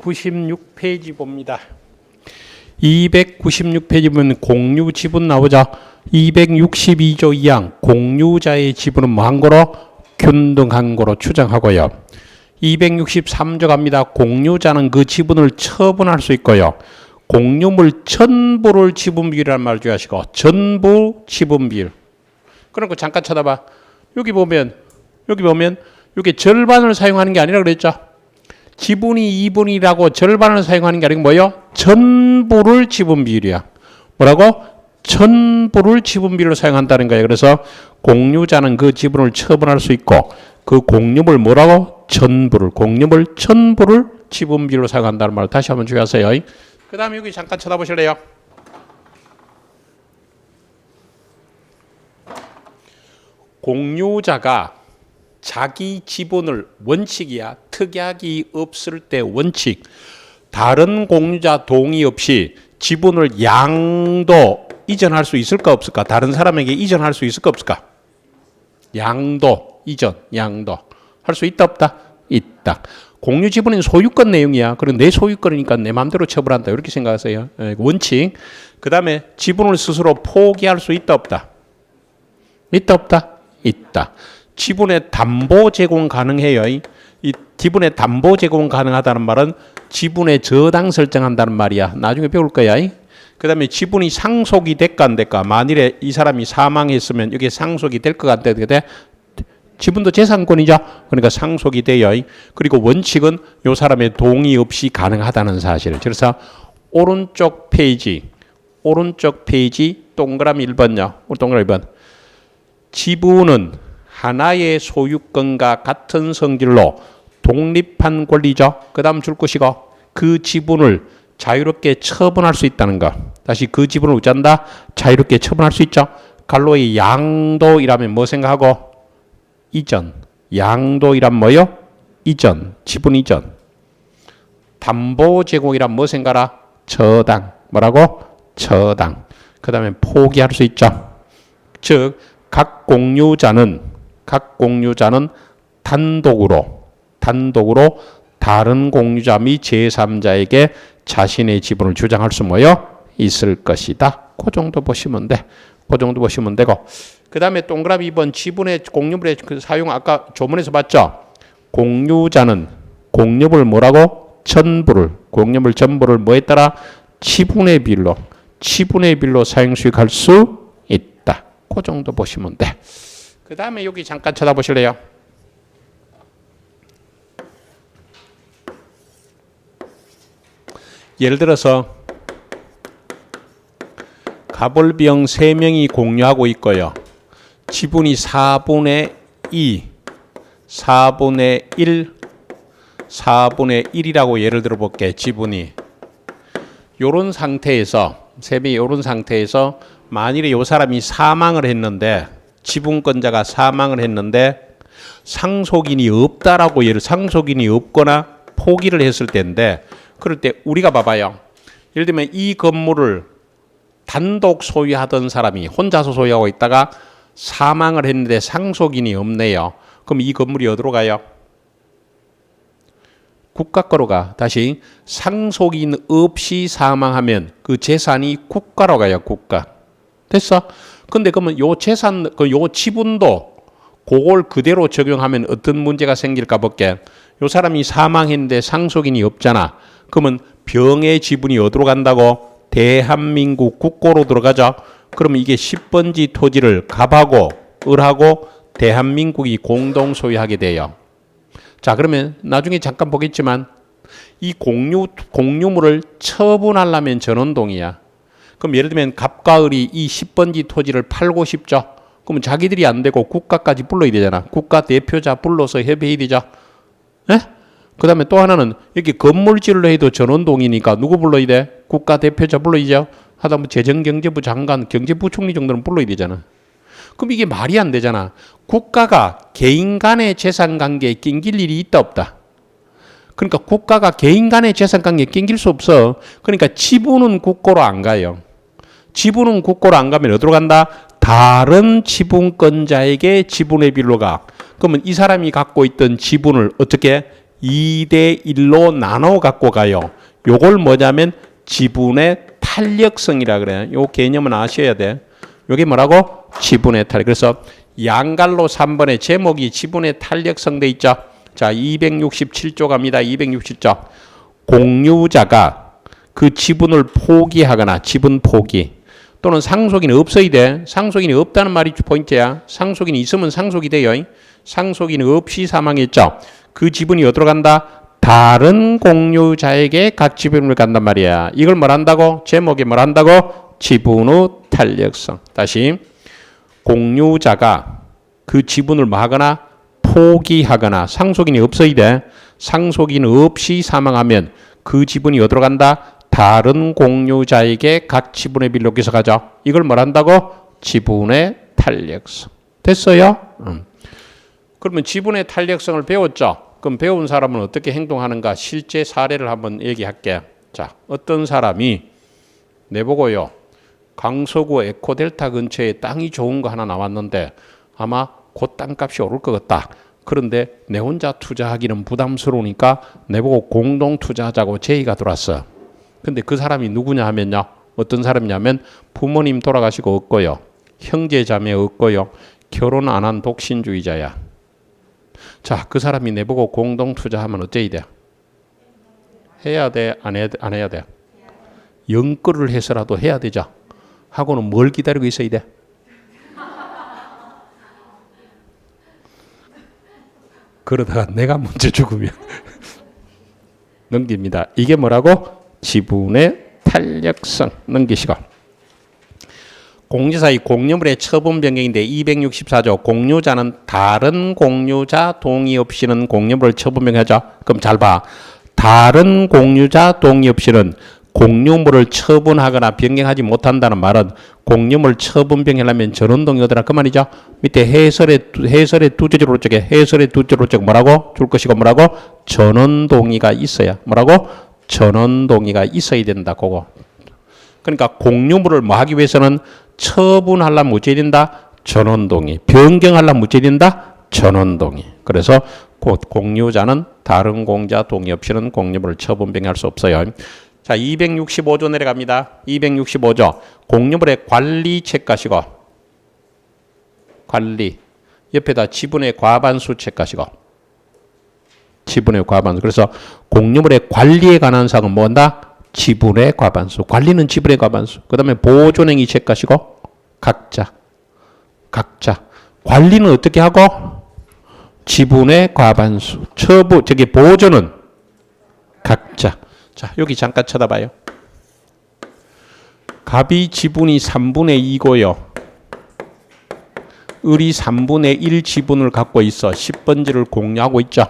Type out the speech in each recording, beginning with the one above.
296페이지 봅니다. 296페이지 보면 공유 지분 나오죠. 262조 2항 공유자의 지분은 뭐한 거로? 균등한 거로 추정하고요. 263조 갑니다. 공유자는 그 지분을 처분할 수 있고요. 공유물 전부를 지분 비율이라는 말을 주의하시고 전부 지분 비율. 그러니까 잠깐 쳐다봐. 여기 보면 이게 절반을 사용하는 게 아니라 그랬죠. 지분이 2분이라고 절반을 사용하는 게 아니고 뭐요? 전부를 지분 비율이야. 뭐라고? 전부를 지분 비율로 사용한다는 거예요. 그래서 공유자는 그 지분을 처분할 수 있고 그 공유물 뭐라고? 공유물 전부를 지분 비율로 사용한다는 말을 다시 한번 주의하세요. 그 다음에 여기 잠깐 쳐다보실래요? 공유자가 자기 지분을 원칙이야. 특약이 없을 때 원칙. 다른 공유자 동의 없이 지분을 양도 이전할 수 있을까 없을까? 다른 사람에게 이전할 수 있을까 없을까? 양도, 이전, 양도. 할 수 있다 없다? 있다. 공유 지분은 소유권 내용이야. 그리고 내 소유권이니까 내 마음대로 처분한다. 이렇게 생각하세요. 원칙. 그 다음에 지분을 스스로 포기할 수 있다 없다? 있다 없다? 있다. 지분의 담보 제공 가능해요. 이 지분의 담보 제공 가능하다는 말은 지분의 저당 설정한다는 말이야. 나중에 배울 거야. 그 다음에 지분이 상속이 될까 안 될까? 만일에 이 사람이 사망했으면 이게 상속이 될 것 같아. 지분도 재산권이죠. 그러니까 상속이 돼요. 그리고 원칙은 이 사람의 동의 없이 가능하다는 사실. 그래서 오른쪽 페이지 동그라미 1번요. 동그라미 1번. 지분은 하나의 소유권과 같은 성질로 독립한 권리죠. 그 다음 줄 것이고 그 지분을 자유롭게 처분할 수 있다는 거. 다시 그 지분을 어쩐다? 자유롭게 처분할 수 있죠. 갈로의 양도이라면 뭐 생각하고? 이전. 양도이란 뭐요? 이전. 지분 이전. 담보 제공이란 뭐 생각하라? 저당. 뭐라고? 저당. 그 다음에 포기할 수 있죠. 즉 각 공유자는 단독으로 다른 공유자 및 제3자에게 자신의 지분을 주장할 수 뭐요? 있을 것이다. 그 정도 보시면 돼. 그 정도 보시면 되고. 그 다음에 동그라미 2번 지분의 공유물의 그 사용 아까 조문에서 봤죠? 공유자는 공유물 뭐라고? 공유물 전부를 뭐에 따라? 지분의 비율로 사용 수익할 수 있다. 그 정도 보시면 돼. 그 다음에 여기 잠깐 쳐다보실래요? 예를 들어서 가볼비형 3명이 공유하고 있고요. 지분이 4분의 2, 4분의 1, 4분의 1이라고 예를 들어 볼게. 지분이. 요런 상태에서 3명이 요런 상태에서 만일에 이 사람이 사망을 했는데 지분권자가 사망을 했는데 상속인이 없다라고 상속인이 없거나 포기를 했을 때인데 그럴 때 우리가 봐봐요. 예를 들면 이 건물을 단독 소유하던 사람이 혼자서 소유하고 있다가 사망을 했는데 상속인이 없네요. 그럼 이 건물이 어디로 가요? 국가 거로 가. 다시 상속인 없이 사망하면 그 재산이 국가로 가요. 국가. 됐어? 근데 그러면 요 재산, 요 지분도 그걸 그대로 적용하면 어떤 문제가 생길까 볼게. 요 사람이 사망했는데 상속인이 없잖아. 그러면 병의 지분이 어디로 간다고? 대한민국 국고로 들어가죠. 그러면 이게 10번지 토지를 갑하고 을하고 대한민국이 공동 소유하게 돼요. 자, 그러면 나중에 잠깐 보겠지만 이 공유물을 처분하려면 전원동의야. 그럼 예를 들면 갑과 을이 이 10번지 토지를 팔고 싶죠. 그러면 자기들이 안 되고 국가까지 불러야 되잖아. 국가 대표자 불러서 협의해야 되죠. 네? 그 다음에 또 하나는 이렇게 건물질로 해도 전원동의니까 누구 불러야 돼? 국가 대표자 불러야죠. 하다보면 재정경제부 장관, 경제부총리 정도는 불러야 되잖아. 그럼 이게 말이 안 되잖아. 국가가 개인 간의 재산 관계에 낑길 일이 있다 없다. 그러니까 국가가 개인 간의 재산 관계에 낑길 수 없어. 그러니까 지분은 국고로 안 가요. 지분은 국고로 안 가면 어디로 간다? 다른 지분권자에게 지분의 비율로 가. 그러면 이 사람이 갖고 있던 지분을 어떻게 2대 1로 나눠 갖고 가요. 요걸 뭐냐면 지분의 탄력성이라 그래요. 요 개념은 아셔야 돼. 요게 뭐라고? 지분의 탄력. 그래서 양갈로 3번에 제목이 지분의 탄력성 돼 있죠. 자, 267조 갑니다. 267조. 공유자가 그 지분을 포기하거나 지분 포기 또는 상속인이 없어야 돼. 상속인이 없다는 말이 포인트야. 상속인이 있으면 상속이 돼요. 상속인이 없이 사망했죠. 그 지분이 어디로 간다? 다른 공유자에게 각 지분을 간단 말이야. 이걸 뭘 한다고? 제목에 뭘 한다고? 지분의 탄력성. 다시 공유자가 그 지분을 뭐 하거나 포기하거나 상속인이 없어야 돼. 상속인 없이 사망하면 그 지분이 어디로 간다? 다른 공유자에게 각 지분의 비율로 가져. 이걸 뭘 한다고? 지분의 탄력성. 됐어요? 그러면 지분의 탄력성을 배웠죠? 그럼 배운 사람은 어떻게 행동하는가? 실제 사례를 한번 얘기할게. 자, 어떤 사람이 내보고요. 강서구 에코델타 근처에 땅이 좋은 거 하나 나왔는데 아마 곧 땅값이 오를 것 같다. 그런데 내 혼자 투자하기는 부담스러우니까 내보고 공동 투자하자고 제의가 들어왔어. 근데 그 사람이 누구냐 하면요. 어떤 사람이냐면 부모님 돌아가시고 없고요. 형제 자매 없고요. 결혼 안 한 독신주의자야. 자, 그 사람이 내보고 공동 투자하면 어째야 돼? 해야 돼? 안 해야 돼? 연끌을 해서라도 해야 되죠. 하고는 뭘 기다리고 있어야 돼? 그러다가 내가 먼저 죽으면 넘깁니다. 이게 뭐라고? 지분의 탄력성 넘기시고. 공제사의 공유물의 처분 변경인데 264조 공유자는 다른 공유자 동의 없이는 공유물을 처분 변경하죠. 그럼 잘 봐. 다른 공유자 동의 없이는 공유물을 처분하거나 변경하지 못한다는 말은 공유물 처분 변경하려면 전원동의 어디나 그 말이죠. 밑에 해설의 두 줄로 쪽에 해설의 두 줄로 쪽 뭐라고 줄 것이고 뭐라고 전원동의가 있어야 뭐라고 전원동의가 있어야 된다. 그거. 그러니까 공유물을 뭐 하기 위해서는 처분하려면 어찌해야 된다? 전원동의. 변경하려면 어찌해야 된다? 전원동의. 그래서 공유자는 다른 공자 동의 없이는 공유물을 처분 변경할 수 없어요. 자, 265조 내려갑니다. 265조. 공유물의 관리 책가시고 관리. 옆에다 지분의 과반수 책가시고 지분의 과반수. 그래서 공유물의 관리에 관한 사항은 뭐한다? 지분의 과반수. 관리는 지분의 과반수. 그 다음에 보존행위 책가시고 각자. 관리는 어떻게 하고? 지분의 과반수. 보존은 각자. 자, 여기 잠깐 쳐다봐요. 갑이 지분이 3분의 2고요. 을이 3분의 1 지분을 갖고 있어 10번지를 공유하고 있죠.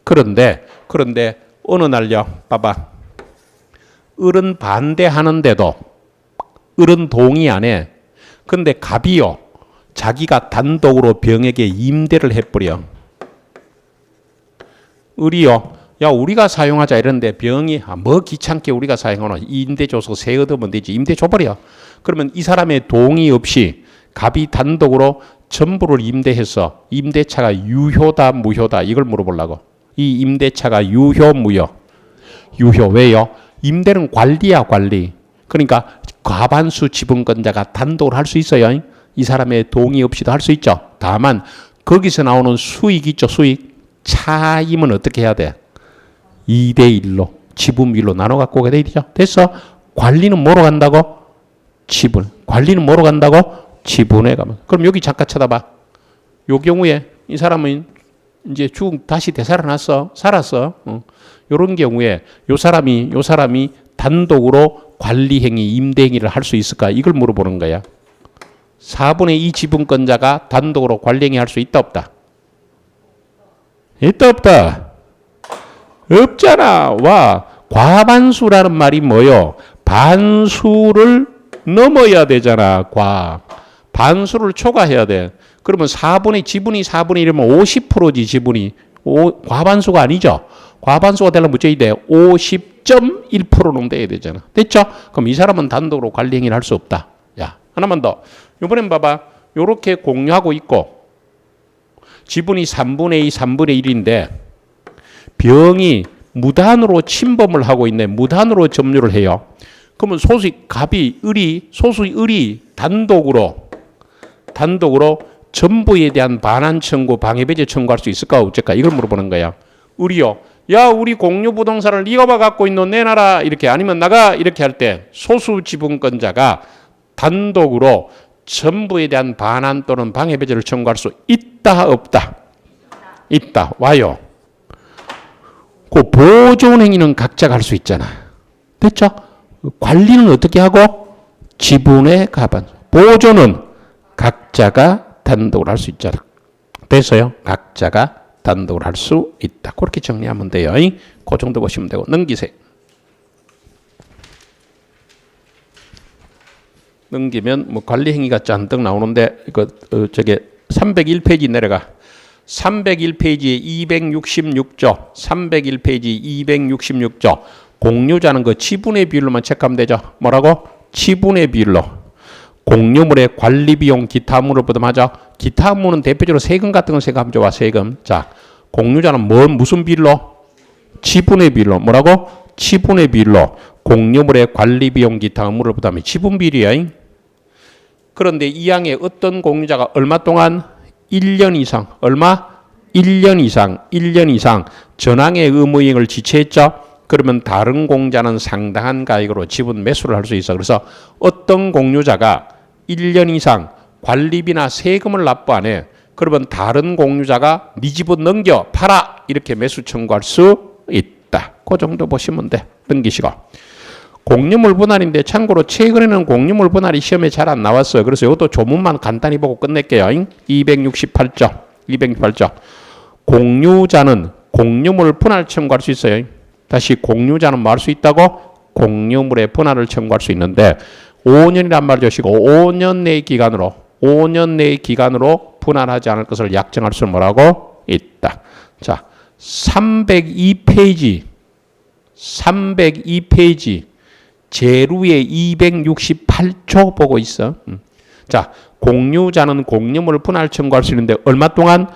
그런데 어느 날요. 봐봐. 을은 반대하는데도 을은 동의 안 해. 근데 갑이요. 자기가 단독으로 병에게 임대를 해버려. 을이요. 야, 우리가 사용하자 이러는데 병이 뭐 귀찮게 우리가 사용하노. 임대 줘서 세 얻으면 되지. 임대 줘버려. 그러면 이 사람의 동의 없이 갑이 단독으로 전부를 임대해서 임대차가 유효다 무효다 이걸 물어보려고. 이 임대차가 유효 무효. 유효. 왜요? 임대는 관리야 관리. 그러니까 과반수 지분권자가 단독으로 할 수 있어요. 이 사람의 동의 없이도 할 수 있죠. 다만 거기서 나오는 수익 있죠. 수익. 차임은 어떻게 해야 돼? 2대 1로 지분비로 나눠 갖고 오게 되죠. 됐어. 관리는 뭐로 간다고? 지분. 관리는 뭐로 간다고? 지분에 가면. 그럼 여기 잠깐 쳐다봐. 요 경우에 이 사람은 이제 다시 되살아났어. 살았어. 요런 경우에 요 사람이 단독으로 관리행위, 임대행위를 할 수 있을까? 이걸 물어보는 거야. 4분의 2 지분권자가 단독으로 관리행위 할 수 있다 없다? 있다 없다? 없잖아. 와, 과반수라는 말이 뭐요? 반수를 넘어야 되잖아. 반수를 초과해야 돼. 그러면 지분이 4분의 1이면 50%지 지분이. 과반수가 아니죠. 과반수가 되려면 어째야 돼? 50.1%는 돼야 되잖아. 됐죠? 그럼 이 사람은 단독으로 관리 행위를 할 수 없다. 야, 하나만 더. 이번엔 봐봐. 요렇게 공유하고 있고 지분이 3분의 2, 3분의 1인데 병이 무단으로 침범을 하고 있네. 무단으로 점유를 해요. 그러면 소수의 갑이, 을이, 소수의 을이 단독으로 전부에 대한 반환 청구, 방해배제 청구할 수 있을까 어쩔까 이걸 물어보는 거야. 을이요. 야, 우리 공유 부동산을 네가 봐 갖고 있노 내놔라 이렇게 아니면 나가 이렇게 할 때 소수 지분권자가 단독으로 전부에 대한 반환 또는 방해배제를 청구할 수 있다 없다? 있다. 와요. 그 보존 행위는 각자가 할 수 있잖아. 됐죠? 관리는 어떻게 하고? 지분의 가반. 보존은 각자가 단독으로 할 수 있잖아. 됐어요? 각자가 단독으로 할 수 있다. 그렇게 정리하면 돼요. 그 정도 보시면 되고 넘기세요. 넘기면 뭐 관리 행위가 잔뜩 나오는데 이거 저게 301페이지 내려가. 301페이지에 266조, 301페이지 266조. 공유자는 그 지분의 비율로만 체크하면 되죠. 뭐라고? 지분의 비율로. 공유물의 관리 비용 기타 업무를 부담하죠. 기타 업무는 대표적으로 세금 같은 거 생각하면 좋아. 세금. 자, 공유자는 무슨 비율로? 지분의 비율로. 뭐라고? 지분의 비율로 공유물의 관리 비용 기타 업무를 부담해. 지분 비율이야. 그런데 이 항에 어떤 공유자가 얼마 동안 1년 이상, 얼마? 1년 이상 전항의 의무이행을 지체했죠. 그러면 다른 공자는 상당한 가액으로 지분 매수를 할 수 있어. 그래서 어떤 공유자가 1년 이상 관리비나 세금을 납부 안 해. 그러면 다른 공유자가 네 지분 넘겨 팔아 이렇게 매수 청구할 수 있다. 그 정도 보시면 돼. 넘기시고. 공유물 분할인데 참고로 최근에는 공유물 분할이 시험에 잘 안 나왔어요. 그래서 이것도 조문만 간단히 보고 끝낼게요. 268조. 공유자는 공유물 분할 청구할 수 있어요. 다시 공유자는 뭐 할 수 있다고? 공유물의 분할을 청구할 수 있는데 5년이란 말 주시고 5년 내의 기간으로 분할하지 않을 것을 약정할 수는 뭐라고? 있다. 자, 302페이지 제루의 268조 보고 있어. 자, 공유자는 공유물을 분할 청구할 수 있는데 얼마 동안?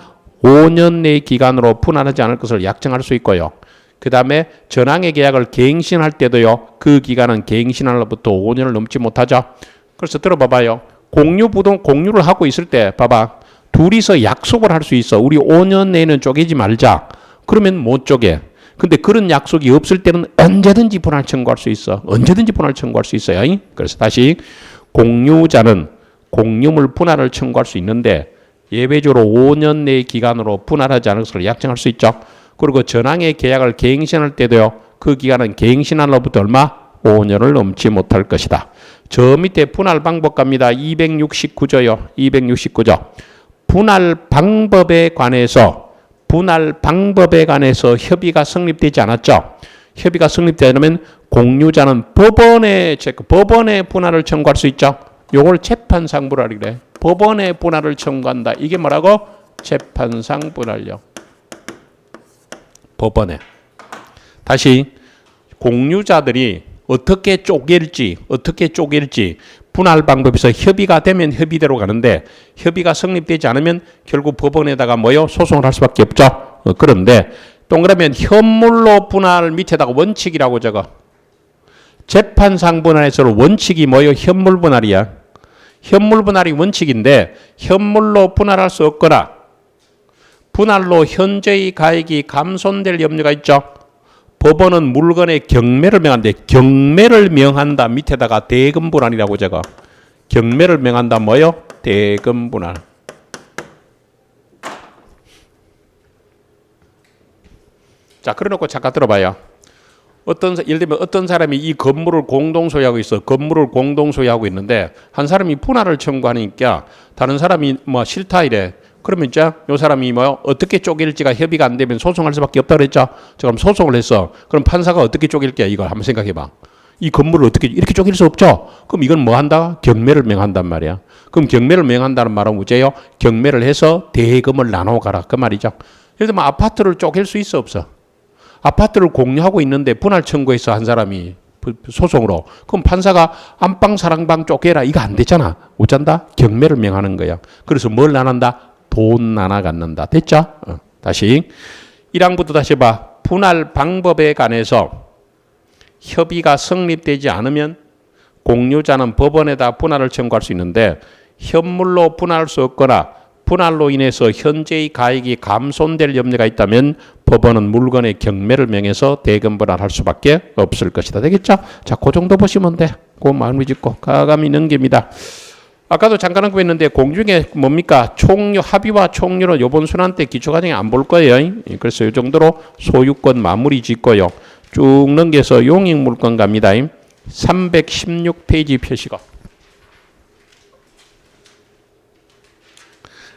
5년 내의 기간으로 분할하지 않을 것을 약정할 수 있고요. 그 다음에 전항의 계약을 갱신할 때도요. 그 기간은 갱신날로부터 5년을 넘지 못하죠. 그래서 들어봐봐요. 공유를 하고 있을 때 봐봐. 둘이서 약속을 할 수 있어. 우리 5년 내에는 쪼개지 말자. 그러면 못 쪼개. 근데 그런 약속이 없을 때는 언제든지 분할 청구할 수 있어. 요 그래서 다시 공유자는 공유물 분할을 청구할 수 있는데 예외적으로 5년 내의 기간으로 분할하지 않을 것을 약정할 수 있죠. 그리고 전항의 계약을 갱신할 때도요. 그 기간은 갱신날로부터 얼마? 5년을 넘지 못할 것이다. 저 밑에 분할 방법 갑니다. 269조요. 269조. 분할 방법에 관해서 협의가 성립되지 않았죠. 협의가 성립되려면 공유자는 법원에 분할을 청구할 수 있죠. 요걸 재판상 분할이래. 그래. 법원에 분할을 청구한다. 이게 뭐라고? 재판상 분할요. 법원에. 다시 공유자들이 어떻게 쪼갤지 분할 방법에서 협의가 되면 협의대로 가는데 협의가 성립되지 않으면 결국 법원에다가 소송을 할 수밖에 없죠. 그런데 동그라면 현물로 분할 밑에다가 원칙이라고 적어. 재판상 분할에서는 원칙이 현물 분할이야. 현물 분할이 원칙인데 현물로 분할할 수 없거나 분할로 현재의 가액이 감손될 염려가 있죠. 법원은 물건의 경매를 명한대. 경매를 명한다 밑에다가 대금 분할이라고 적어. 경매를 명한다 대금 분할. 자, 그래놓고 잠깐 들어봐요. 예를 들면 어떤 사람이 이 건물을 공동 소유하고 있어. 건물을 공동 소유하고 있는데 한 사람이 분할을 청구하니까 다른 사람이 싫다 이래. 그러면 이제 요 사람이 어떻게 쪼갤지가 협의가 안 되면 소송할 수밖에 없다 그랬죠. 그럼 소송을 했어. 그럼 판사가 어떻게 쪼갤게? 이걸 한번 생각해 봐. 이 건물을 어떻게 이렇게 쪼갤 수 없죠. 그럼 이건 뭐 한다? 경매를 명한단 말이야. 그럼 경매를 명한다는 말은 뭐제요? 경매를 해서 대금을 나눠 가라 그 말이죠. 예를 들면 아파트를 쪼갤 수 있어 없어? 아파트를 공유하고 있는데 분할 청구해서 한 사람이 소송으로. 그럼 판사가 안방 사랑방 쪼개라 이거 안 되잖아. 어쩐다? 경매를 명하는 거야. 그래서 뭘 나눈다? 돈 나눠 갖는다. 됐죠? 다시 1항부터 다시 봐. 분할 방법에 관해서 협의가 성립되지 않으면 공유자는 법원에다 분할을 청구할 수 있는데 현물로 분할할 수 없거나 분할로 인해서 현재의 가액이 감손될 염려가 있다면 법원은 물건의 경매를 명해서 대금 분할할 수밖에 없을 것이다. 되겠죠? 자, 그 정도 보시면 돼. 그 마음을 짓고 가감히 넘깁니다. 아까도 잠깐 언급했는데 공중에 뭡니까? 총류, 합의와 총류는 요번 순환 때 기초과정에 안 볼 거예요. 그래서 이 정도로 소유권 마무리 짓고요. 쭉 넘겨서 용익물건 갑니다. 316페이지 표시가.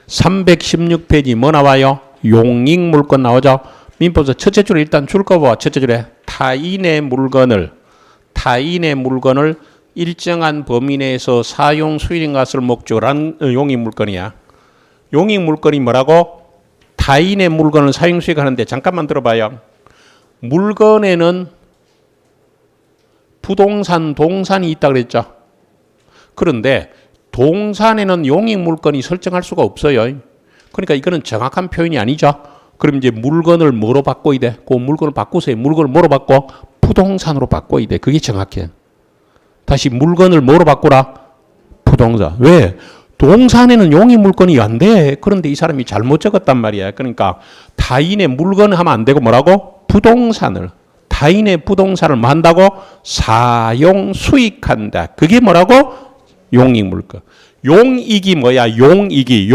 316페이지 뭐 나와요? 용익물건 나오죠? 민법서 첫째 줄에 일단 줄 거 봐. 첫째 줄에 타인의 물건을 일정한 범위 내에서 사용 수익인 것을 목적으로 한 용익물건이야. 용익물건이 뭐라고? 타인의 물건을 사용 수익하는데 잠깐만 들어봐요. 물건에는 부동산, 동산이 있다 그랬죠. 그런데 동산에는 용익물건이 설정할 수가 없어요. 그러니까 이거는 정확한 표현이 아니죠. 그럼 이제 물건을 뭐로 바꿔야 돼? 그 물건을 바꾸세요. 물건을 뭐로 바꿔? 부동산으로 바꿔야 돼. 그게 정확해. 다시 물건을 뭐로 바꾸라? 부동산. 왜? 동산에는 용익물건이 안 돼. 그런데 이 사람이 잘못 적었단 말이야. 그러니까 타인의 물건을 하면 안 되고 뭐라고? 부동산을. 타인의 부동산을 뭐 한다고? 사용 수익한다. 그게 뭐라고? 용익물건. 용익이 뭐야? 용익이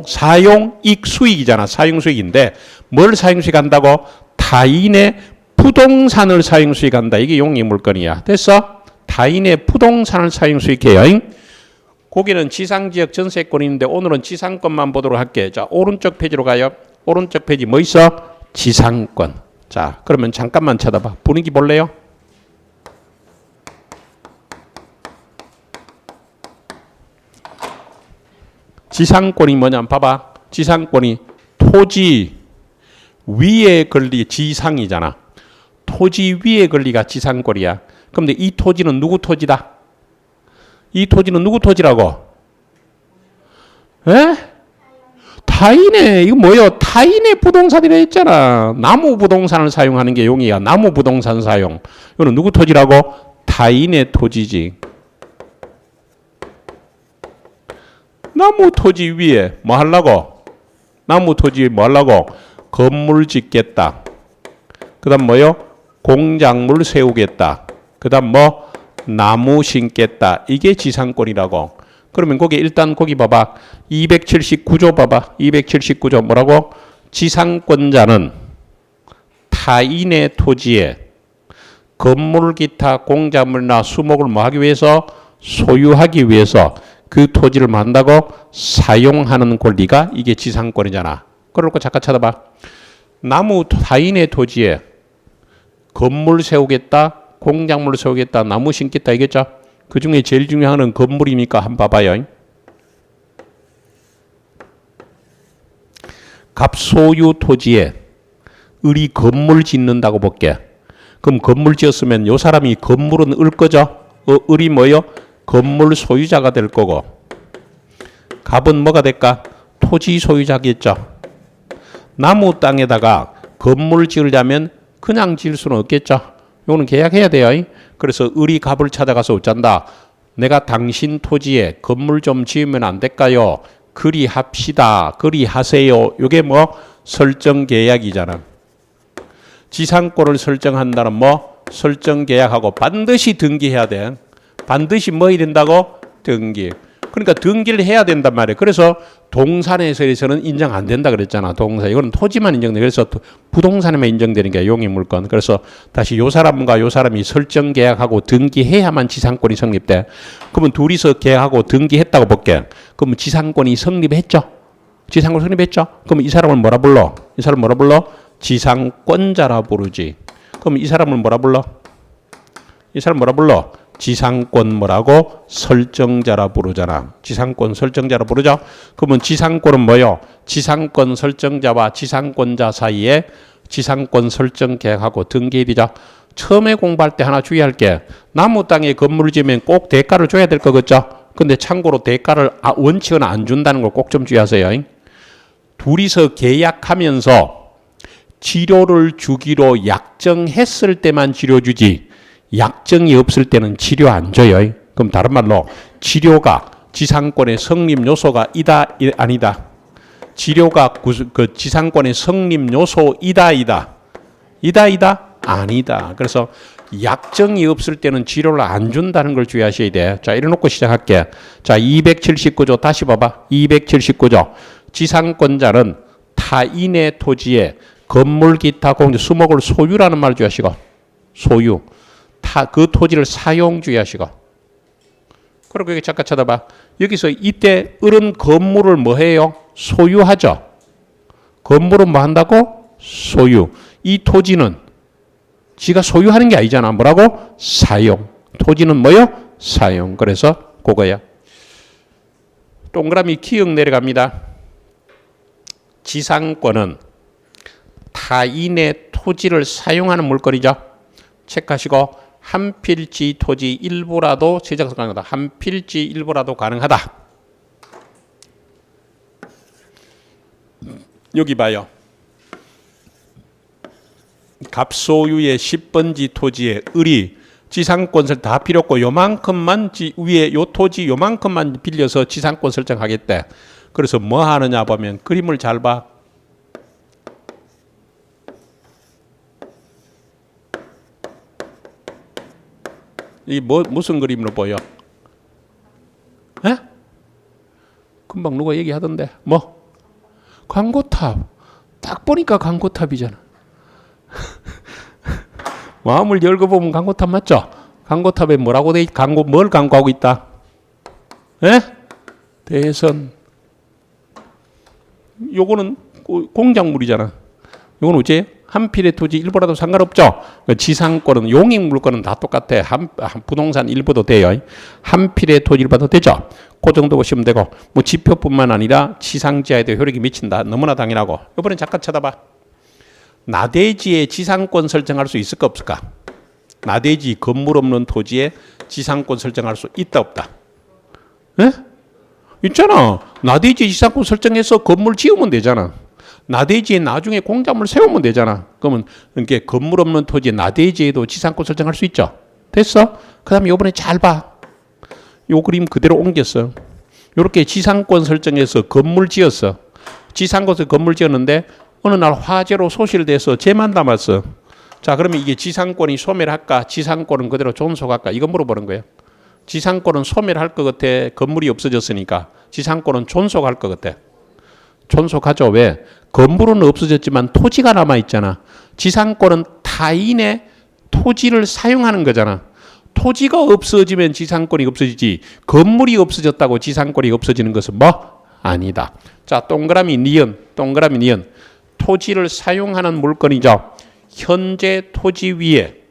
사용 익 수익이잖아. 사용 수익인데 뭘 사용 수익한다고? 타인의 부동산을 사용 수익한다. 이게 용익물건이야. 됐어? 타인의 부동산을 사용 수익해요. 거기는 지상지역 전세권인데 오늘은 지상권만 보도록 할게. 자, 오른쪽 페이지로 가요. 오른쪽 페이지 뭐 있어? 지상권. 자, 그러면 잠깐만 쳐다봐. 분위기 볼래요? 지상권이 뭐냐 봐봐. 지상권이 토지 위에 권리 지상이잖아. 토지 위에 권리가 지상권이야. 그런데 이 토지는 누구 토지다? 이 토지는 누구 토지라고? 에? 타인의, 이거 뭐예요? 타인의 부동산이라 했잖아. 나무 부동산을 사용하는 게 용이야. 나무 부동산 사용. 이거는 누구 토지라고? 타인의 토지지. 나무 토지 위에 뭐 하려고? 나무 토지 위에 뭐 하려고? 건물 짓겠다. 그 다음 뭐요? 공작물 세우겠다. 그 다음 뭐? 나무 심겠다. 이게 지상권이라고. 그러면 거기 일단 거기 봐봐. 279조 봐봐. 279조 뭐라고? 지상권자는 타인의 토지에 건물 기타 공작물이나 수목을 뭐 하기 위해서? 소유하기 위해서 그 토지를 뭐 한다고? 사용하는 권리가 이게 지상권이잖아. 그러고 잠깐 찾아봐. 나무 타인의 토지에 건물 세우겠다, 공작물 세우겠다, 나무 심겠다 이겠죠? 그 중에 제일 중요한 건 건물이니까 한번 봐봐요. 갑소유 토지에 을이 건물 짓는다고 볼게. 그럼 건물 지었으면 요 사람이 건물은 을 거죠? 을이 뭐요? 건물 소유자가 될 거고. 갑은 뭐가 될까? 토지 소유자겠죠. 나무 땅에다가 건물 지으려면 그냥 지을 수는 없겠죠. 이거는 계약해야 돼요. 그래서 을이 갑을 찾아가서 어쩐다. 내가 당신 토지에 건물 좀 지으면 안 될까요? 그리 합시다. 그리 하세요. 이게 뭐 설정 계약이잖아. 지상권을 설정한다는 뭐 설정 계약하고 반드시 등기해야 돼. 반드시 뭐 해야 된다고? 등기. 그러니까 등기를 해야 된단 말이에요. 그래서 동산에서는 인정 안 된다 그랬잖아. 동산. 이거는 토지만 인정돼. 그래서 부동산에만 인정되는 게 용익물건. 그래서 다시 요 사람과 요 사람이 설정 계약하고 등기해야만 지상권이 성립돼. 그러면 둘이서 계약하고 등기했다고 볼게. 그러면 지상권이 성립했죠. 지상권 성립했죠. 그럼 이 사람을 뭐라 불러? 이 사람 뭐라 불러? 지상권자라 부르지. 그럼 이 사람을 뭐라 불러? 이 사람 뭐라 불러? 지상권 뭐라고? 설정자라 부르잖아. 지상권 설정자라 부르죠. 그러면 지상권은 뭐요? 지상권 설정자와 지상권자 사이에 지상권 설정 계약하고 등기해야 되죠. 처음에 공부할 때 하나 주의할 게 나무 땅에 건물을 지으면 꼭 대가를 줘야 될 거겠죠. 근데 참고로 대가를 원칙은 안 준다는 걸 꼭 좀 주의하세요. 둘이서 계약하면서 치료를 주기로 약정했을 때만 치료 주지 약정이 없을 때는 치료 안 줘요. 그럼 다른 말로 치료가 지상권의 성립 요소가 이다 아니다. 치료가 그 지상권의 성립 요소이다 이다 아니다. 그래서 약정이 없을 때는 치료를 안 준다는 걸 주의하셔야 돼. 자, 이래놓고 시작할게. 자, 279조 다시 봐봐. 279조 지상권자는 타인의 토지에 건물 기타 공유 수목을 소유라는 말 주의하시고 소유 그 토지를 사용 주의하시고 그리고 여기 잠깐 쳐다봐. 여기서 이때 을은 건물을 뭐 해요? 소유하죠. 건물은 뭐 한다고? 소유. 이 토지는 지가 소유하는 게 아니잖아. 뭐라고? 사용. 토지는 뭐요? 사용. 그래서 그거야. 동그라미 기억 내려갑니다. 지상권은 타인의 토지를 사용하는 물건이죠. 체크하시고 한 필지 토지 일부라도 제작성 가능하다. 한 필지 일부라도 가능하다. 여기 봐요. 갑소유의 10번지 토지에 을이 지상권 설정 다 필요 없고 요만큼만 위에 요 토지 요만큼만 빌려서 지상권 설정하겠대. 그래서 뭐 하느냐 보면 그림을 잘 봐. 이 무슨 그림으로 보여? 에? 금방 누가 얘기하던데. 뭐? 광고탑. 딱 보니까 광고탑이잖아. 마음을 열고 보면 광고탑 맞죠? 광고탑에 뭐라고 돼? 뭘 광고하고 있다? 에? 대선. 요거는 공작물이잖아. 요건 어째? 한 필의 토지 일부라도 상관없죠. 지상권은 용익 물건은 다 똑같아. 한 부동산 일부도 돼요. 한 필의 토지 일부도 되죠. 그 정도 보시면 되고 뭐 지표뿐만 아니라 지상지하에도 효력이 미친다. 너무나 당연하고. 이번엔 잠깐 쳐다봐. 나대지에 지상권 설정할 수 있을까 없을까? 나대지 건물 없는 토지에 지상권 설정할 수 있다 없다? 예? 있잖아. 나대지 지상권 설정해서 건물 지으면 되잖아. 나대지에 나중에 공작물 세우면 되잖아. 그러면 이렇게 건물 없는 토지에 나대지에도 지상권 설정할 수 있죠. 됐어? 그 다음에 요번에 잘 봐. 요 그림 그대로 옮겼어. 요렇게 지상권 설정해서 건물 지었어. 지상권에서 건물 지었는데 어느 날 화재로 소실돼서 재만 남았어. 자, 그러면 이게 지상권이 소멸할까? 지상권은 그대로 존속할까? 이거 물어보는 거예요. 지상권은 소멸할 것 같아. 건물이 없어졌으니까. 지상권은 존속할 것 같아. 존속하죠. 왜? 건물은 없어졌지만 토지가 남아있잖아. 지상권은 타인의 토지를 사용하는 거잖아. 토지가 없어지면 지상권이 없어지지 건물이 없어졌다고 지상권이 없어지는 것은 뭐? 아니다. 자, 동그라미 니은. 토지를 사용하는 물건이죠. 현재 토지 위에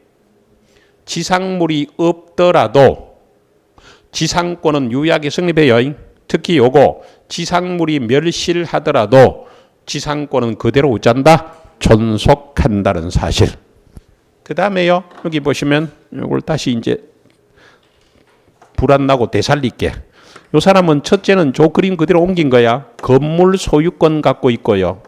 지상물이 없더라도 지상권은 유약이 성립해요. 특히 요거 지상물이 멸실하더라도 지상권은 그대로 어쩐다? 존속한다는 사실. 그 다음에요. 여기 보시면 이걸 다시 이제 불안 나고 되살릴게. 요 사람은 첫째는 저 그림 그대로 옮긴 거야. 건물 소유권 갖고 있고요.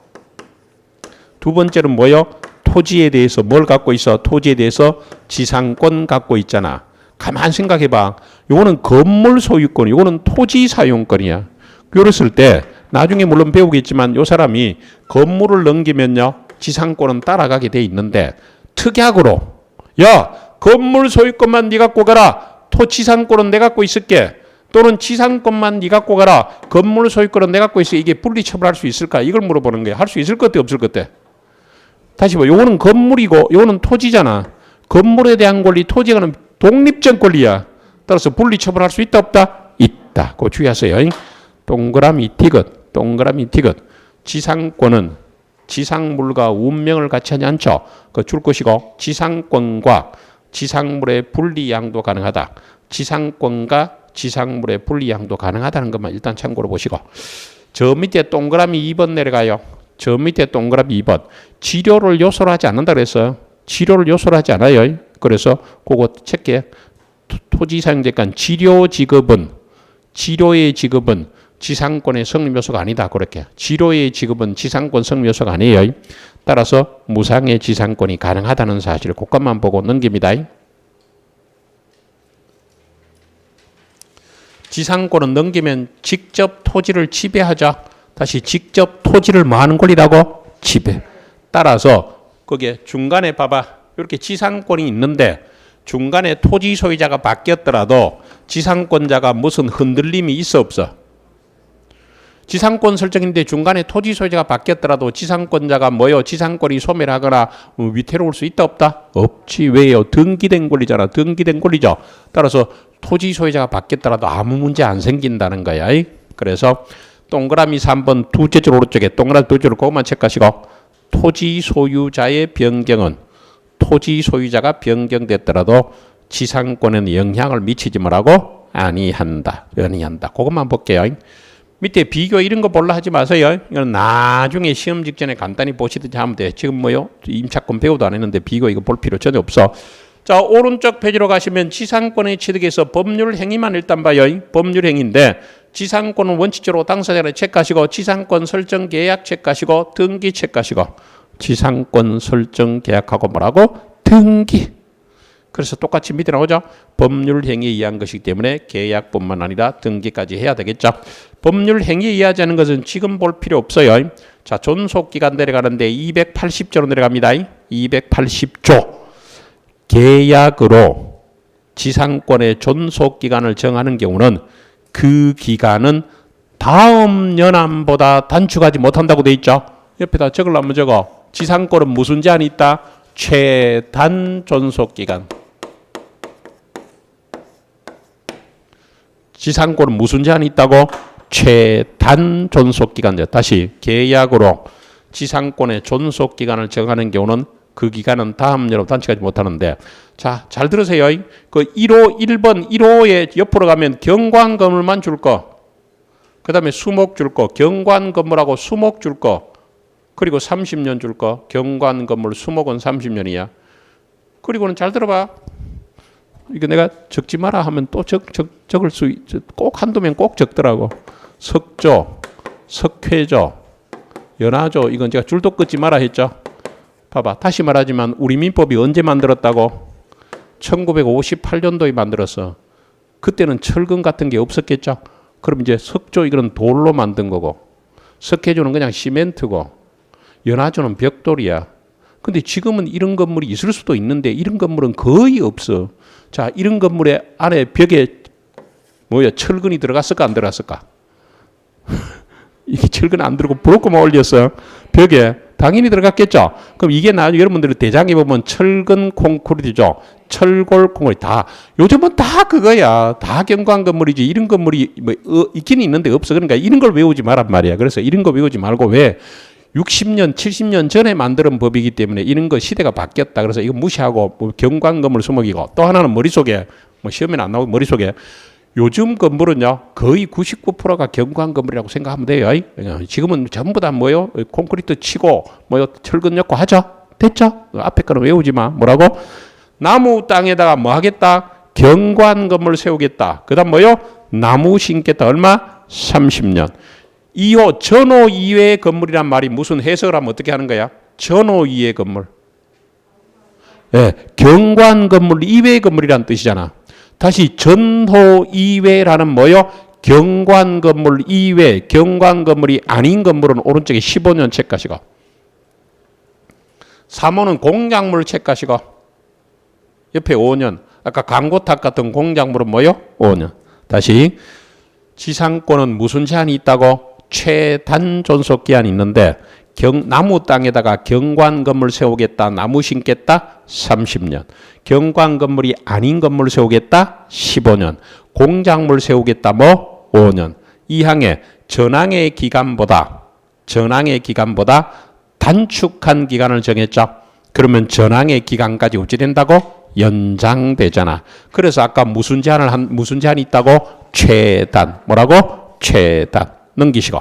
두 번째는 뭐요? 토지에 대해서 뭘 갖고 있어? 토지에 대해서 지상권 갖고 있잖아. 가만 생각해봐. 요거는 건물 소유권, 요거는 토지 사용권이야. 그랬을 때 나중에 물론 배우겠지만 요 사람이 건물을 넘기면요 지상권은 따라가게 돼 있는데 특약으로 야 건물 소유권만 네 갖고 가라. 지상권은 내 갖고 있을게. 또는 지상권만 네 갖고 가라. 건물 소유권은 내 갖고 있어. 이게 분리 처분할 수 있을까? 이걸 물어보는 거야. 할 수 있을 것 같아 없을 것 같아? 다시 봐. 요거는 건물이고 요거는 토지잖아. 건물에 대한 권리, 토지는 독립적 권리야. 따라서 분리 처분할 수 있다 없다? 있다. 그거 주의하세요. 동그라미 티귿. 지상권은 지상물과 운명을 같이 하지 않죠. 그거 줄 것이고 지상권과 지상물의 분리양도 가능하다. 지상권과 지상물의 분리양도 가능하다는 것만 일단 참고로 보시고 저 밑에 동그라미 2번 내려가요. 저 밑에 동그라미 2번. 치료를 요소로 하지 않는다 그랬어요. 치료를 요소로 하지 않아요. 그래서 그거 체크해. 토지 사용자간 치료의 지급은 지상권의 성립 요소가 아니다. 그렇게. 치료의 지급은 지상권 성립 요소가 아니에요. 따라서 무상의 지상권이 가능하다는 사실 그것만 보고 넘깁니다. 지상권은 넘기면 직접 토지를 지배하죠. 다시 직접 토지를 뭐 하는 권리라고? 지배. 따라서 거기에 중간에 봐봐. 이렇게 지상권이 있는데 중간에 토지 소유자가 바뀌었더라도 지상권자가 무슨 흔들림이 있어 없어? 지상권 설정인데 중간에 토지 소유자가 바뀌었더라도 지상권자가 뭐요? 지상권이 소멸하거나 위태로울 수 있다 없다? 없지. 왜요? 등기된 권리잖아. 등기된 권리죠. 따라서 토지 소유자가 바뀌었더라도 아무 문제 안 생긴다는 거야. 그래서 동그라미 3번 두째 줄 오른쪽에 동그라미 두 줄을 그것만 체크하시고 토지 소유자의 변경은 토지 소유자가 변경됐더라도 지상권에는 영향을 미치지 뭐라고? 아니한다. 그것만 볼게요. 밑에 비교 이런 거 볼라 하지 마세요. 이건 나중에 시험 직전에 간단히 보시든지 하면 돼. 지금 뭐요? 임차권 배우도 안 했는데 비교 이거 볼 필요 전혀 없어. 자, 오른쪽 페이지로 가시면 지상권의 취득에서 법률 행위만 일단 봐요. 법률 행위인데 지상권은 원칙적으로 당사자를 체크하시고 지상권 설정 계약 체크하시고 등기 체크하시고 지상권 설정 계약하고 뭐라고? 등기. 그래서 똑같이 밑에 나오죠. 법률 행위에 의한 것이기 때문에 계약뿐만 아니라 등기까지 해야 되겠죠. 법률 행위에 의하지 않은 것은 지금 볼 필요 없어요. 자, 존속기간 내려가는데 280조로 내려갑니다. 280조. 계약으로 지상권의 존속기간을 정하는 경우는 그 기간은 다음 연함보다 단축하지 못한다고 돼 있죠. 옆에다 적으려면 적어. 지상권은 무슨 제한이 있다? 최단 존속기간. 지상권은 무슨 제한이 있다고? 최단 존속기간. 다시 계약으로 지상권의 존속기간을 정하는 경우는 그 기간은 다음 여름 단축하지 못하는데 자, 잘 들으세요. 그 1호 1번 1호에 옆으로 가면 경관 건물만 줄 거. 그 다음에 수목 줄 거. 경관 건물하고 수목 줄 거. 그리고 30년 줄 거. 경관 건물 수목은 30년이야. 그리고는 잘 들어봐. 이거 내가 적지 마라 하면 또 적을 수 꼭 한두면 꼭 적더라고. 석조, 석회조, 연화조 이건 제가 줄도 끊지 마라 했죠. 봐봐. 다시 말하지만 우리 민법이 언제 만들었다고? 1958년도에 만들었어. 그때는 철근 같은 게 없었겠죠. 그럼 이제 석조 이거는 돌로 만든 거고 석회조는 그냥 시멘트고 연화조는 벽돌이야. 근데 지금은 이런 건물이 있을 수도 있는데 이런 건물은 거의 없어. 자, 이런 건물의 안에 벽에 뭐야 철근이 들어갔을까 안 들어갔을까? 이게 철근 안 들어가고 브로커만 올렸어. 벽에 당연히 들어갔겠죠. 그럼 이게 나중에 여러분들이 대장에 보면 철근 콘크리트죠. 철골 콘크리트 다 요즘은 다 그거야. 다 경관 건물이지. 이런 건물이 뭐 있긴 있는데 없어. 그러니까 이런 걸 외우지 말란 말이야. 그래서 이런 거 외우지 말고 왜 60년, 70년 전에 만든 법이기 때문에 이런 거 시대가 바뀌었다. 그래서 이거 무시하고 뭐 경관 건물 수목이고 또 하나는 머릿속에 뭐 시험에는 안 나오고 머릿속에 요즘 건물은요 거의 99%가 경관 건물이라고 생각하면 돼요. 지금은 전부 다 뭐요 콘크리트 치고 뭐요 철근 넣고 하죠. 됐죠? 앞에 거는 외우지 마. 뭐라고? 나무 땅에다가 뭐 하겠다? 경관 건물 세우겠다. 그다음 뭐요? 나무 심겠다. 얼마? 30년. 2호 전호 이외의 건물이란 말이 무슨 해석을 하면 어떻게 하는 거야? 전호 이외의 건물. 예, 경관 건물 이외의 건물이란 뜻이잖아. 다시 전호 이외라는 뭐요? 경관 건물 이외, 경관 건물이 아닌 건물은 오른쪽에 15년 체크하시고 3호는 공작물 체크하시고 옆에 5년. 아까 광고탑 같은 공작물은 뭐요? 5년. 다시 지상권은 무슨 제한이 있다고? 최단 존속 기한이 있는데 나무 땅에다가 경관 건물 세우겠다. 나무 심겠다. 30년. 경관 건물이 아닌 건물 세우겠다. 15년. 공작물 세우겠다. 뭐 5년. 이 항에 전항의 기간보다 단축한 기간을 정했죠. 그러면 전항의 기간까지 어찌 된다고? 연장되잖아. 그래서 아까 무슨 제한이 있다고? 최단. 뭐라고? 최단. 넘기시고.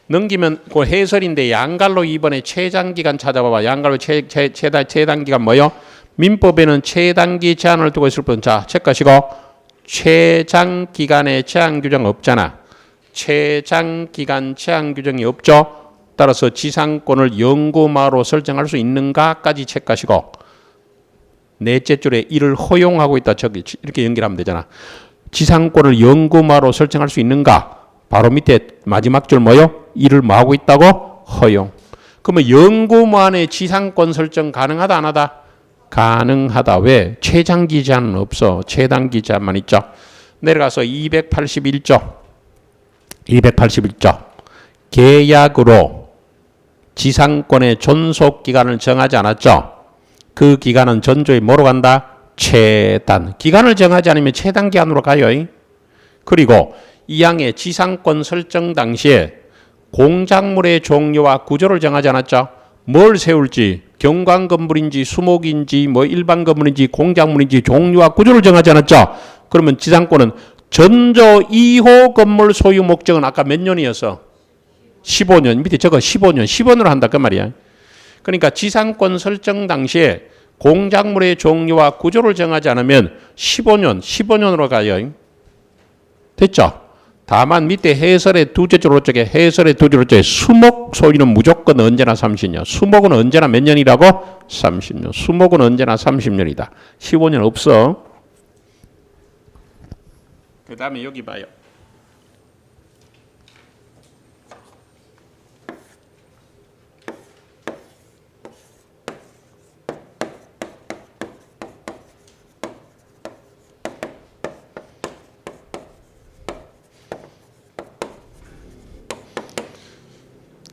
넘기면 그 해설인데 양갈로 이번에 최장기간 찾아봐봐. 양갈로 최단기간 뭐요? 민법에는 최단기 제한을 두고 있을 뿐. 자, 체크하시고 최장기간의 제한 규정 없잖아. 최장기간 제한 규정이 없죠. 따라서 지상권을 연구마로 설정할 수 있는가까지 체크하시고 넷째 줄에 이를 허용하고 있다. 저기 이렇게 연결하면 되잖아. 지상권을 연구마로 설정할 수 있는가? 바로 밑에 마지막 줄 뭐요? 이를 뭐 하고 있다고? 허용. 그러면 연구만의 지상권 설정 가능하다 안 하다? 가능하다. 왜? 최장기 제한은 없어. 최단기 제한만 있죠. 내려가서 281조. 281조. 계약으로 지상권의 존속 기간을 정하지 않았죠. 그 기간은 전조에 뭐로 간다? 최단. 기간을 정하지 않으면 최단 기간으로 가요. 그리고 이 항의 지상권 설정 당시에 공작물의 종류와 구조를 정하지 않았죠. 뭘 세울지, 경관 건물인지 수목인지 뭐 일반 건물인지 공작물인지 종류와 구조를 정하지 않았죠. 그러면 지상권은 전조 2호 건물 소유 목적은 아까 몇 년이었어? 15년. 밑에 저거 15년. 10원으로 한다 그 말이야. 그러니까 지상권 설정 당시에 공작물의 종류와 구조를 정하지 않으면 15년으로 가요. 됐죠? 다만 밑에 해설의 두째 줄 오른쪽에 해설의 두 줄 오른쪽에 수목 소유는 무조건 언제나 30년. 수목은 언제나 몇 년이라고? 30년. 수목은 언제나 30년이다. 15년 없어. 그 다음에 여기 봐요.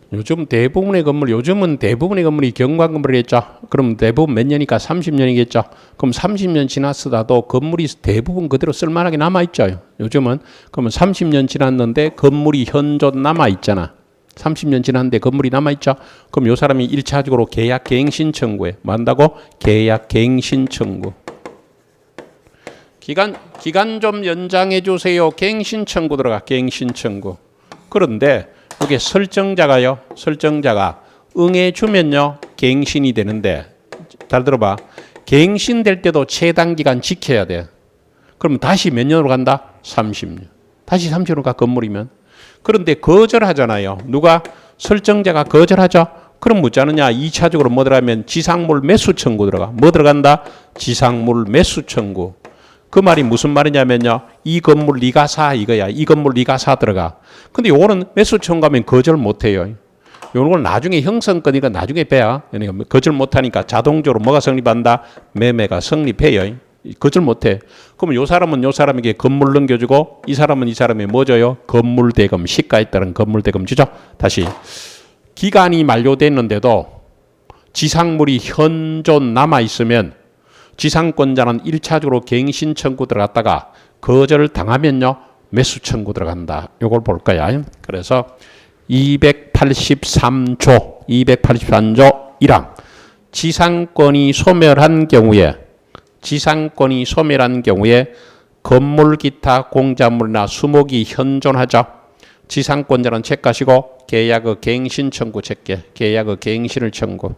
요즘은 대부분의 건물이 경관 건물이겠죠. 그럼 대부분 몇 년이니까 30년이겠죠. 그럼 30년 지났어도 건물이 대부분 그대로 쓸만하게 남아있죠. 요즘은. 그러면 30년 지났는데 건물이 현존 남아있잖아. 30년 지났는데 건물이 남아있죠. 그럼 요 사람이 1차적으로 계약 갱신 청구해. 뭐 한다고? 계약 갱신 청구. 기간 좀 연장해 주세요. 갱신 청구 들어가. 갱신 청구. 그런데 이게 설정자가 응해 주면요 갱신이 되는데 잘 들어봐. 갱신될 때도 최단 기간 지켜야 돼. 그러면 다시 몇 년으로 간다? 30년. 다시 30년으로 가 건물이면. 그런데 거절하잖아요. 누가? 설정자가 거절하죠. 그럼 묻자느냐? 2차적으로 뭐 들어가면 지상물 매수 청구 들어가. 뭐 들어간다? 지상물 매수 청구. 그 말이 무슨 말이냐면요. 이 건물 네가 사 이거야. 이 건물 네가 사 들어가. 근데 요거는 매수 청구하면 거절 못 해요. 요건 나중에 형성권이니까 나중에 빼야. 그러니까 거절 못 하니까 자동적으로 뭐가 성립한다? 매매가 성립해요. 거절 못 해. 그럼 요 사람은 요 사람에게 건물 넘겨주고 이 사람은 이 사람에게 뭐 줘요? 건물 대금, 시가에 따른 건물 대금 주죠. 다시. 기간이 만료됐는데도 지상물이 현존 남아 있으면 지상권자는 1차적으로 갱신 청구 들어갔다가 거절을 당하면요 매수 청구 들어간다. 요걸 볼 거야. 그래서 283조 1항 지상권이 소멸한 경우에 건물 기타 공작물이나 수목이 현존하죠. 지상권자는 체크하시고 계약의 갱신 청구 체크. 계약의 갱신을 청구.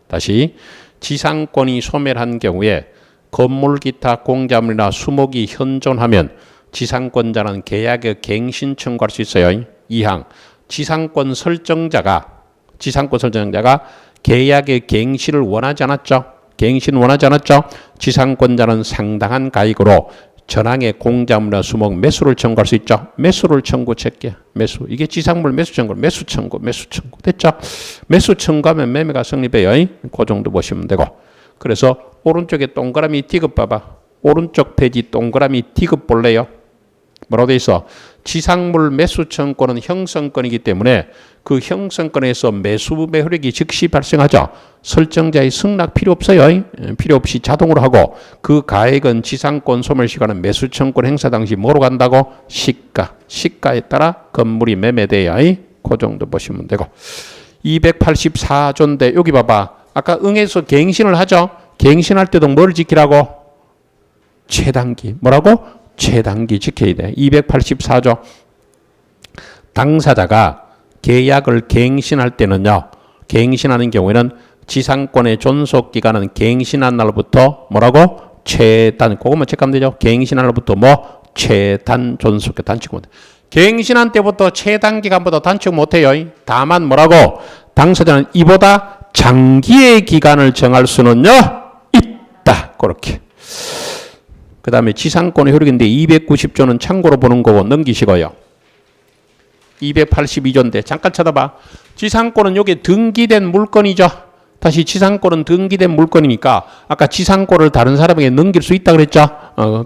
다시. 지상권이 소멸한 경우에 건물 기타 공작물이나 수목이 현존하면 지상권자는 계약의 갱신 청구할 수 있어요. 2항 지상권 설정자가 계약의 갱신을 원하지 않았죠. 지상권자는 상당한 가액으로 전항의 공작물이나 수목 매수를 청구할 수 있죠. 매수를 청구 체크. 매수. 이게 지상물 매수 청구. 매수 청구. 됐죠? 매수 청구하면 매매가 성립해요. 그 정도 보시면 되고. 그래서 오른쪽에 동그라미 디귿 봐봐. 오른쪽 페이지 동그라미 디귿 볼래요? 뭐라고 돼 있어? 지상물 매수 청구는 형성권이기 때문에 그 형성권에서 매수 매효력이 즉시 발생하죠. 설정자의 승낙 필요 없어요. 필요 없이 자동으로 하고 그 가액은 지상권 소멸 시간은 매수 청구 행사 당시 뭐로 간다고? 시가에 따라 건물이 매매돼요. 그 정도 보시면 되고. 284조인데 여기 봐봐. 아까 응해서 갱신을 하죠. 갱신할 때도 뭘 지키라고? 최단기. 뭐라고? 최단기 지켜야 돼. 284조. 당사자가 계약을 갱신할 때는요. 갱신하는 경우에는 지상권의 존속 기간은 갱신한 날부터 뭐라고? 최단. 그것만 체크하면 되죠. 갱신한 날부터 뭐? 최단 존속 단축하면 돼. 갱신한 때부터 최단기간보다 단축 못해요. 다만 뭐라고? 당사자는 이보다 장기의 기간을 정할 수는요 있다. 그렇게. 그 다음에 지상권의 효력인데 290조는 참고로 보는 거고 넘기시고요. 282조인데 잠깐 쳐다봐. 지상권은 여기 등기된 물건이죠. 다시 지상권은 등기된 물건이니까 아까 지상권을 다른 사람에게 넘길 수 있다 그랬죠.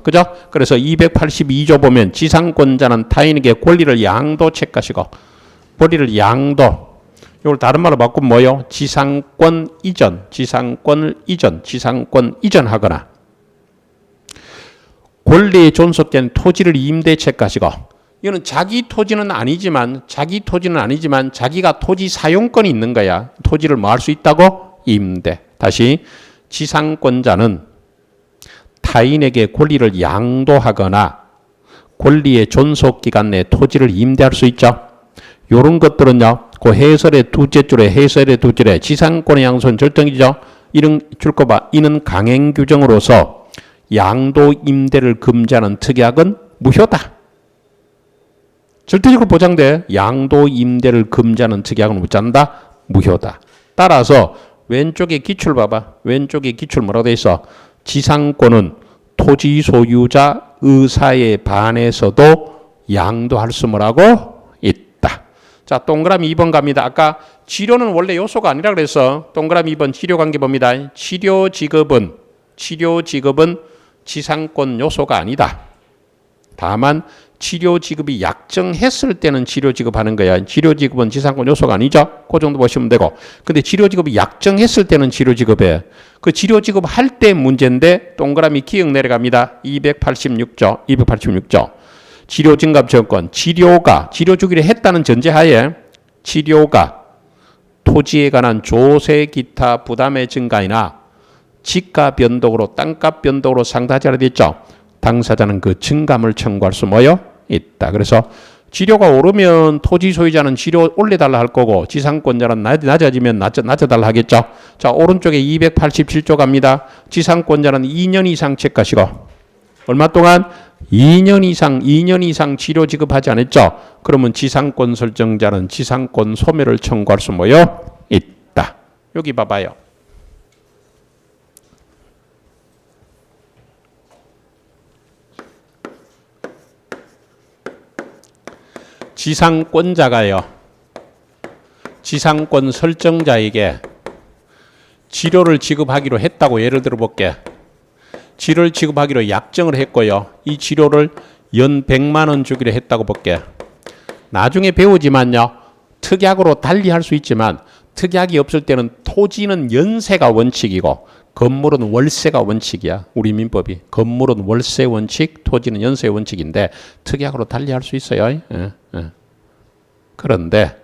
그죠? 그래서 282조 보면 지상권자는 타인에게 권리를 양도책하시고 권리를 양도. 이걸 다른 말로 바꾸면 뭐요? 지상권 이전, 지상권을 이전, 지상권 이전하거나 권리에 존속된 토지를 임대책하시고 이거는 자기 토지는 아니지만 자기가 토지 사용권이 있는 거야. 토지를 뭐 할 수 있다고? 임대. 다시 지상권자는 타인에게 권리를 양도하거나 권리의 존속기간 내 토지를 임대할 수 있죠. 이런 것들은요. 그 해설의 두째 줄에 지상권의 양손 절정이죠. 이런 줄거 봐. 이는 강행 규정으로서 양도 임대를 금지하는 특약은 무효다. 절대적으로 보장돼. 양도 임대를 금지하는 특약은 무짠다. 무효다. 따라서 왼쪽에 기출 봐봐. 왼쪽에 기출 뭐라고 돼 있어? 지상권은 토지 소유자 의사에 반해서도 양도할 수 뭐라고? 있다. 자, 동그라미 2번 갑니다. 아까 치료는 원래 요소가 아니라 그래서 동그라미 2번 치료 관계 봅니다. 치료 지급은 지상권 요소가 아니다. 다만 치료 지급이 약정했을 때는 치료 지급하는 거야. 치료 지급은 지상권 요소가 아니죠. 그 정도 보시면 되고. 근데 치료 지급이 약정했을 때는 치료 지급해. 그 치료 지급할 때 문제인데 동그라미 기억 내려갑니다. 286조. 치료 증감증권. 치료 주기를 했다는 전제하에 치료가 토지에 관한 조세 기타 부담의 증가이나 지가 변동으로 땅값 변동으로 상당하지 않아 있죠. 당사자는 그 증감을 청구할 수 뭐요? 있다. 그래서 지료가 오르면 토지 소유자는 지료 올려달라 할 거고 지상권자는 낮아지면 낮아달라 하겠죠. 자, 오른쪽에 287조 갑니다. 지상권자는 2년 이상 체크하시고 얼마 동안? 2년 이상 지료 지급하지 않았죠. 그러면 지상권 설정자는 지상권 소멸을 청구할 수 뭐요? 있다. 여기 봐봐요. 지상권자가요. 지상권 설정자에게 지료를 지급하기로 했다고 예를 들어 볼게. 지료를 지급하기로 약정을 했고요. 이 지료를 연 100만 원 주기로 했다고 볼게. 나중에 배우지만요. 특약으로 달리 할 수 있지만 특약이 없을 때는 토지는 연세가 원칙이고 건물은 월세가 원칙이야. 우리 민법이. 건물은 월세 원칙, 토지는 연세 원칙인데 특약으로 달리 할 수 있어요. 그런데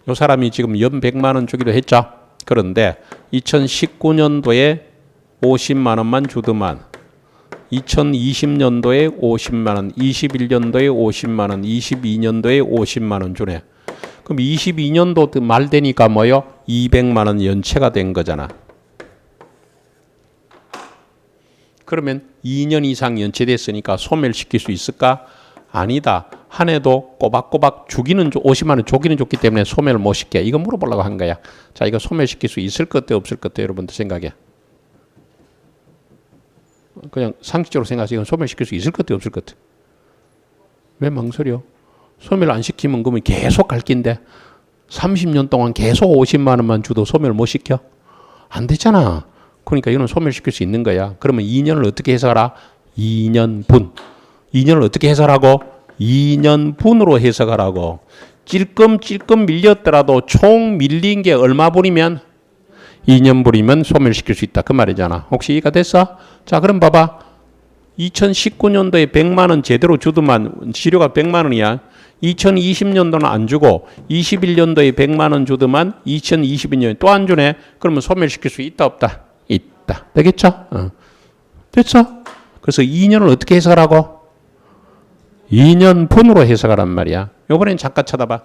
이 사람이 지금 연 100만 원 주기로 했죠. 그런데 2019년도에 50만 원만 주더만 2020년도에 50만 원, 21년도에 50만 원, 22년도에 50만 원 주네. 그럼 22년도 말 되니까 뭐요? 200만 원 연체가 된 거잖아. 그러면 2년 이상 연체됐으니까 소멸시킬 수 있을까? 아니다. 한 해도 꼬박꼬박 주기는 50만 원 주기는 좋기 때문에 소멸을 못 시켜. 이거 물어보려고 한 거야. 자, 이거 소멸시킬 수 있을 것 같아, 없을 것 같아, 여러분들 생각에. 그냥 상식적으로 생각해서 이건 소멸시킬 수 있을 것 같아, 없을 것 같아. 왜 망설여? 소멸 안 시키면 그러면 계속 갈 긴데 30년 동안 계속 50만 원만 주도 소멸 못 시켜? 안 되잖아. 그러니까 이거는 소멸시킬 수 있는 거야. 그러면 2년을 어떻게 해석하라? 2년분. 2년을 어떻게 해석하라고? 2년분으로 해석하라고. 찔끔찔끔 밀렸더라도 총 밀린 게 얼마 분이면? 2년분이면 소멸시킬 수 있다. 그 말이잖아. 혹시 이해가 됐어? 자, 그럼 봐봐. 2019년도에 100만 원 제대로 주더만 치료가 100만 원이야. 2020년도는 안 주고 21년도에 100만 원 주더만 2022년에 또 안 주네. 그러면 소멸시킬 수 있다 없다? 있다. 되겠죠? 됐어? 그래서 2년을 어떻게 해석하라고? 2년분으로 해석하란 말이야. 이번엔 잠깐 쳐다봐.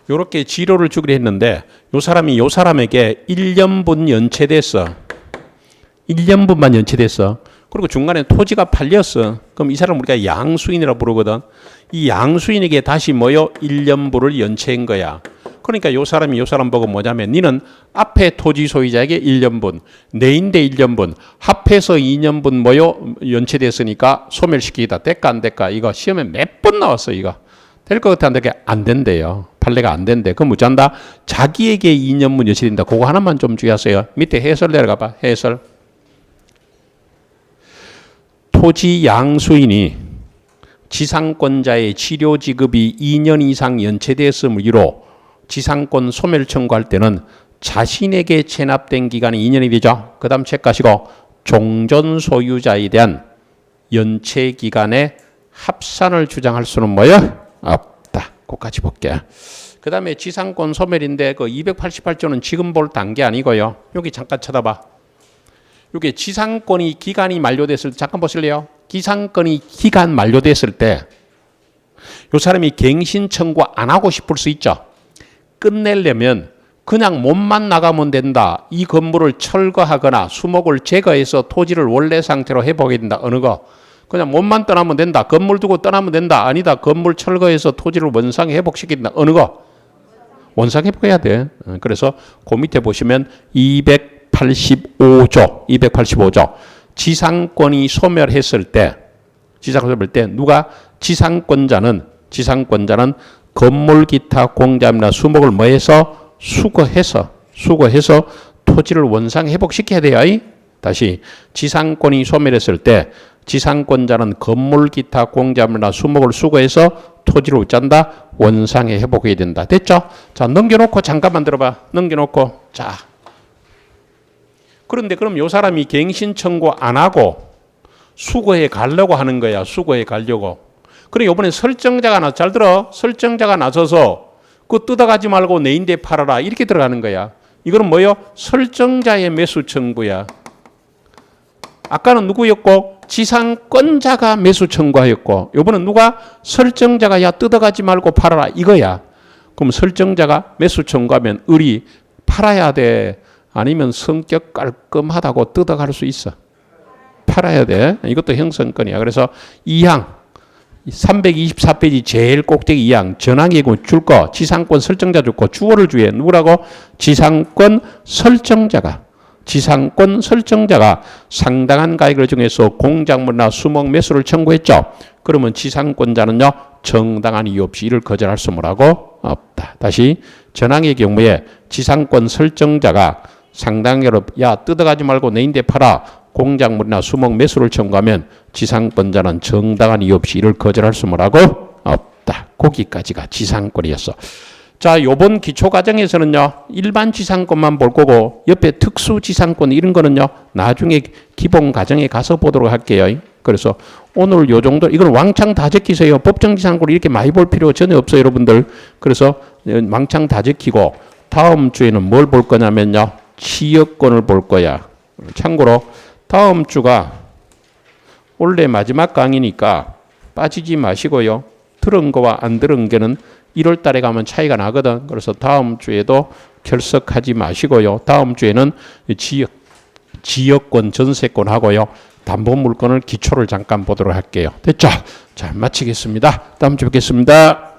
요렇게 지료를 주기로 했는데 요 사람에게 1년분 연체됐어. 1년분만 연체됐어. 그리고 중간에 토지가 팔렸어. 그럼 이 사람 우리가 양수인이라고 부르거든. 이 양수인에게 다시 뭐요? 1년분을 연체한 거야. 그러니까 요 사람이 요 사람 보고 뭐냐면 니는 앞에 토지 소유자에게 1년분, 내인데 1년분, 합해서 2년분 뭐요? 연체됐으니까 소멸시키기다. 될까 안 될까? 이거 시험에 몇 번 나왔어 이거. 될 것 같아 안 될까? 안 된대요. 판례가 안 된대. 그럼 뭐짠다? 자기에게 2년분 연체된다. 그거 하나만 좀 주의하세요. 밑에 해설 내려가 봐. 해설. 토지 양수인이 지상권자의 치료 지급이 2년 이상 연체됐음을 이유로 지상권 소멸 청구할 때는 자신에게 체납된 기간이 2년이 되죠. 그 다음 체크하시고 종전 소유자에 대한 연체 기간의 합산을 주장할 수는 뭐요? 없다. 그것까지 볼게요. 그 다음에 지상권 소멸인데 그 288조는 지금 볼 단계 아니고요. 여기 잠깐 쳐다봐. 이게 지상권이 기간이 만료됐을 때 잠깐 보실래요? 지상권이 기간 만료됐을 때 이 사람이 갱신 청구 안 하고 싶을 수 있죠. 끝내려면 그냥 몸만 나가면 된다. 이 건물을 철거하거나 수목을 제거해서 토지를 원래 상태로 해보게 된다. 어느 거? 그냥 몸만 떠나면 된다. 건물 두고 떠나면 된다. 아니다. 건물 철거해서 토지를 원상 회복시킨다. 어느 거? 원상 회복해야 돼. 그래서 그 밑에 보시면 285조 지상권이 소멸했을 때 누가 지상권자는 건물 기타 공작이나 수목을 뭐해서 수거해서 토지를 원상 회복시켜야 돼요. 다시 지상권이 소멸했을 때 지상권자는 건물 기타 공작이나 수목을 수거해서 토지를 어쩐다? 원상에 회복해야 된다. 됐죠? 자, 넘겨놓고 잠깐만 들어봐. 자, 그런데 그럼 요 사람이 갱신 청구 안 하고 수거해 가려고 하는 거야. 수거해 가려고. 그래 이번에 설정자가 잘 들어. 설정자가 나서서 그거 뜯어가지 말고 내인데 팔아라. 이렇게 들어가는 거야. 이거는 뭐요? 설정자의 매수 청구야. 아까는 누구였고? 지상권자가 매수 청구하였고 이번엔 누가? 설정자가 야 뜯어가지 말고 팔아라 이거야. 그럼 설정자가 매수 청구하면 을이 팔아야 돼. 아니면 성격 깔끔하다고 뜯어갈 수 있어. 팔아야 돼. 이것도 형성권이야. 그래서 2항 324페이지 제일 꼭대기 2항 전항에 줄 거 지상권 설정자 줄 거 주어를 주해. 누구라고? 지상권 설정자가 상당한 가액을 정해서 공작물이나 수목 매수를 청구했죠. 그러면 지상권자는요 정당한 이유 없이 이를 거절할 수 뭐라고? 없다. 다시 전항의 경우에 지상권 설정자가 상당히로 야 뜯어가지 말고 내인데 팔아 공작물이나 수목 매수를 청구하면 지상권자는 정당한 이유 없이 이를 거절할 수 뭐라고? 없다. 거기까지가 지상권이었어. 자, 요번 기초과정에서는요 일반 지상권만 볼 거고 옆에 특수 지상권 이런 거는요 나중에 기본 과정에 가서 보도록 할게요. 그래서 오늘 요 정도 이건 왕창 다 적히세요. 법정 지상권을 이렇게 많이 볼 필요 전혀 없어요 여러분들. 그래서 왕창 다 적히고 다음 주에는 뭘 볼 거냐면요 취역권을 볼 거야. 참고로 다음 주가 원래 마지막 강의니까 빠지지 마시고요. 들은 거와 안 들은 게는 1월 달에 가면 차이가 나거든. 그래서 다음 주에도 결석하지 마시고요. 다음 주에는 지역권, 전세권 하고요. 담보물건을 기초를 잠깐 보도록 할게요. 됐죠? 자, 마치겠습니다. 다음 주에 뵙겠습니다.